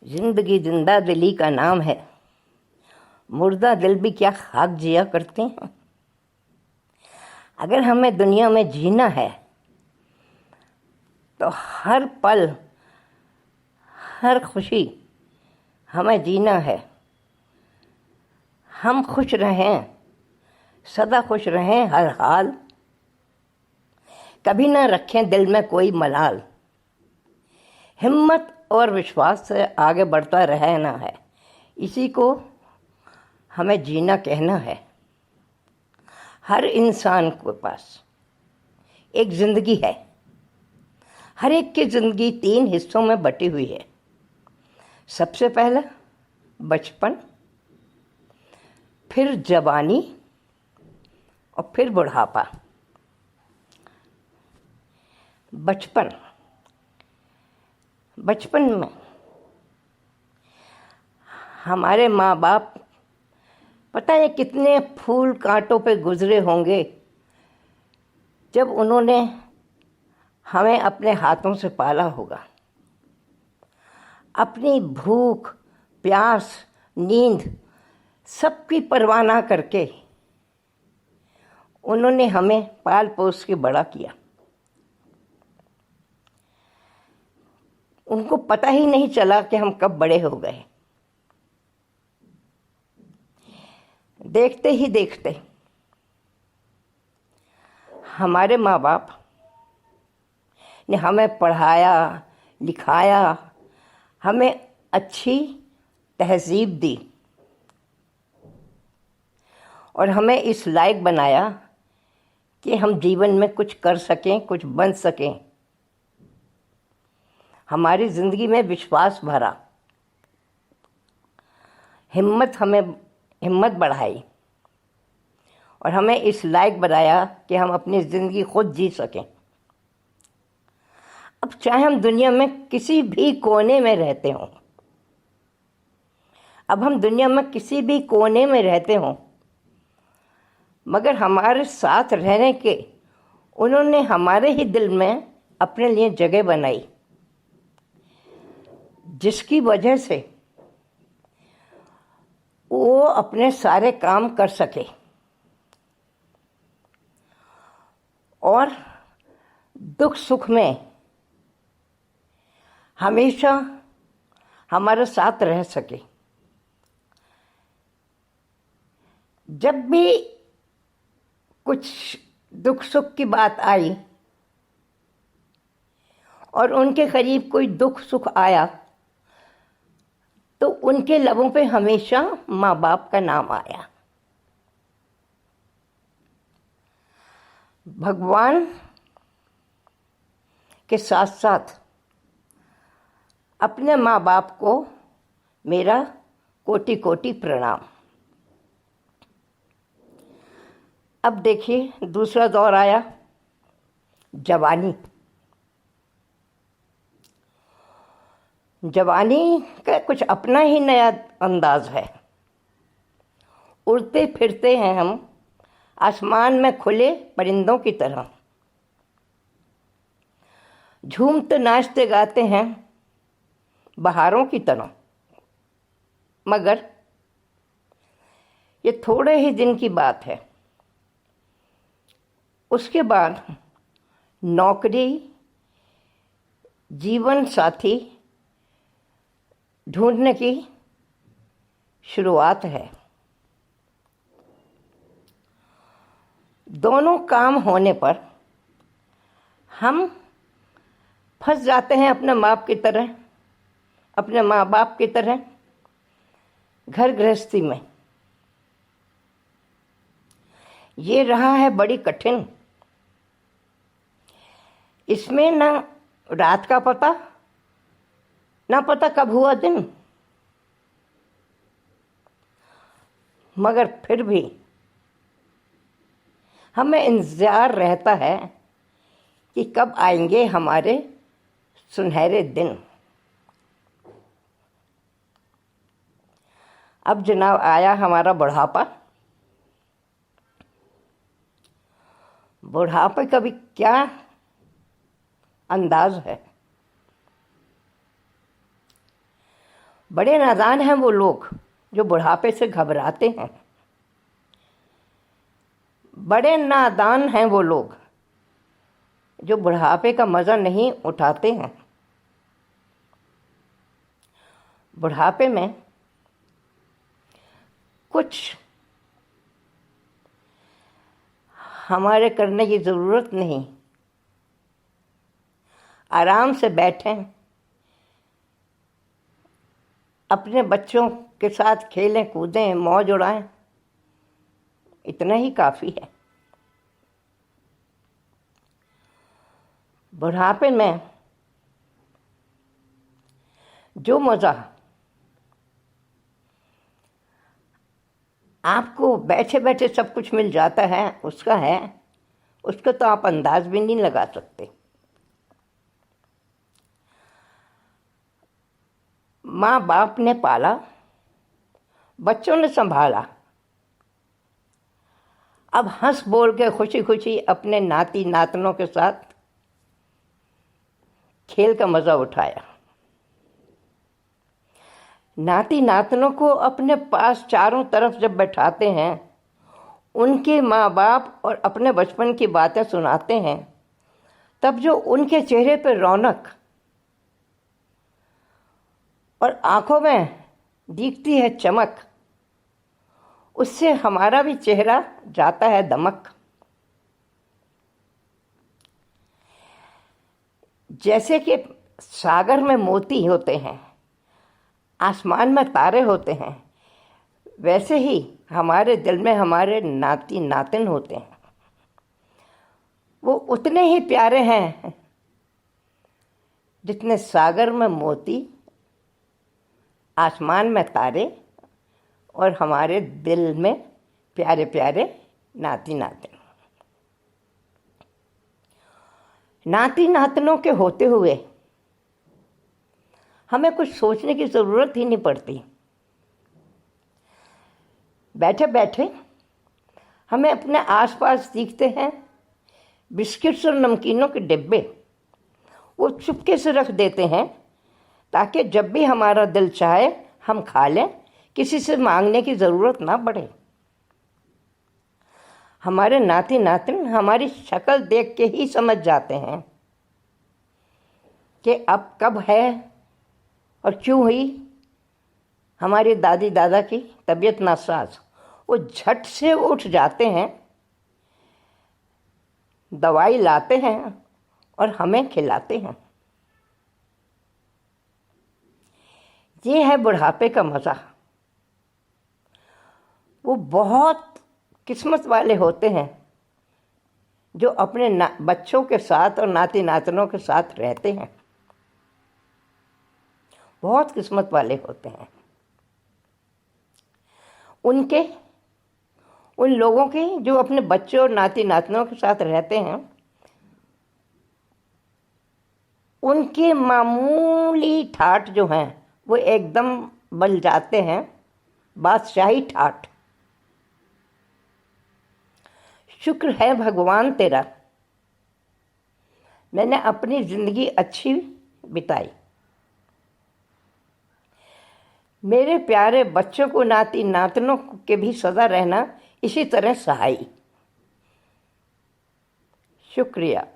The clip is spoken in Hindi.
जिंदगी जिंदा दिली का नाम है। मुर्दा दिल भी क्या खाक जिया करते हैं। अगर हमें दुनिया में जीना है तो हर पल हर खुशी हमें जीना है। हम खुश रहें, सदा खुश रहें हर हाल। कभी ना रखें दिल में कोई मलाल। हिम्मत और विश्वास से आगे बढ़ता रहना है। इसी को हमें जीना कहना है। हर इंसान के पास एक ज़िंदगी है। हर एक की ज़िंदगी 3 हिस्सों में बटी हुई है। सबसे पहला बचपन, फिर जवानी और फिर बुढ़ापा। बचपन में हमारे माँ बाप पता नहीं कितने फूल कांटों पे गुजरे होंगे जब उन्होंने हमें अपने हाथों से पाला होगा। अपनी भूख, प्यास, नींद सबकी परवाह ना करके उन्होंने हमें पाल पोस के बड़ा किया। उनको पता ही नहीं चला कि हम कब बड़े हो गए। देखते ही देखते हमारे माँ बाप ने हमें पढ़ाया, लिखाया, हमें अच्छी तहज़ीब दी और हमें इस लायक बनाया कि हम जीवन में कुछ कर सकें, कुछ बन सकें। हमारी ज़िंदगी में विश्वास भरा, हिम्मत बढ़ाई और हमें इस लायक बनाया कि हम अपनी ज़िंदगी खुद जी सकें। अब चाहे हम दुनिया में किसी भी कोने में रहते हों, मगर हमारे साथ रहने के उन्होंने हमारे ही दिल में अपने लिए जगह बनाई, जिसकी वजह से वो अपने सारे काम कर सके और दुख सुख में हमेशा हमारे साथ रह सके। जब भी कुछ दुख सुख की बात आई और उनके करीब कोई दुख सुख आया तो उनके लबों पे हमेशा माँ बाप का नाम आया। भगवान के साथ साथ अपने माँ बाप को मेरा कोटि कोटि प्रणाम। अब देखिए दूसरा दौर आया, जवानी। जवानी का कुछ अपना ही नया अंदाज है। उड़ते फिरते हैं हम आसमान में खुले परिंदों की तरह। झूमते नाचते गाते हैं बहारों की तरह। मगर ये थोड़े ही दिन की बात है। उसके बाद नौकरी, जीवन साथी ढूंढने की शुरुआत है। दोनों काम होने पर हम फंस जाते हैं अपने माँ बाप की तरह घर गृहस्थी में। ये रहा है बड़ी कठिन। इसमें ना रात का पता, ना पता कब हुआ दिन। मगर फिर भी हमें इंतज़ार रहता है कि कब आएंगे हमारे सुनहरे दिन। अब जनाब आया हमारा बुढ़ापा। बुढ़ापे का भी क्या अंदाज है। बड़े नादान हैं वो लोग जो बुढ़ापे से घबराते हैं। बड़े नादान हैं वो लोग जो बुढ़ापे का मज़ा नहीं उठाते हैं। बुढ़ापे में कुछ हमारे करने की ज़रूरत नहीं, आराम से बैठें, अपने बच्चों के साथ खेलें कूदें मौज उड़ाएं, इतना ही काफ़ी है। बुढ़ापे में जो मज़ा आपको बैठे बैठे सब कुछ मिल जाता है उसका तो आप अंदाज भी नहीं लगा सकते। माँ बाप ने पाला, बच्चों ने संभाला, अब हंस बोल के खुशी खुशी अपने नाती नातनों के साथ खेल का मज़ा उठाया। नाती नातनों को अपने पास चारों तरफ जब बैठाते हैं, उनके माँ बाप और अपने बचपन की बातें सुनाते हैं, तब जो उनके चेहरे पर रौनक और आंखों में दिखती है चमक, उससे हमारा भी चेहरा जाता है दमक। जैसे कि सागर में मोती होते हैं, आसमान में तारे होते हैं, वैसे ही हमारे दिल में हमारे नाती नातिन होते हैं। वो उतने ही प्यारे हैं जितने सागर में मोती, आसमान में तारे और हमारे दिल में प्यारे प्यारे नाती नातिन। नाती नातनों के होते हुए हमें कुछ सोचने की ज़रूरत ही नहीं पड़ती। बैठे बैठे हमें अपने आसपास दिखते हैं बिस्किट्स और नमकीनों के डिब्बे, वो चुपके से रख देते हैं ताकि जब भी हमारा दिल चाहे हम खा लें, किसी से मांगने की ज़रूरत ना पड़े। हमारे नाती नातिन हमारी शक्ल देख के ही समझ जाते हैं कि अब कब है और क्यों हुई हमारी दादी दादा की तबीयत नासाज। वो झट से उठ जाते हैं, दवाई लाते हैं और हमें खिलाते हैं। ये है बुढ़ापे का मज़ा। वो बहुत किस्मत वाले होते हैं जो अपने बच्चों के साथ और नाती नातनों के साथ रहते हैं। बहुत किस्मत वाले होते हैं। उन लोगों के जो अपने बच्चों और नाती नातनों के साथ रहते हैं, उनके मामूली ठाठ जो हैं वो एकदम बन जाते हैं बादशाही ठाठ। शुक्र है भगवान तेरा, मैंने अपनी ज़िंदगी अच्छी बिताई। मेरे प्यारे बच्चों को नाती नातनों के भी सदा रहना इसी तरह सहाई। शुक्रिया।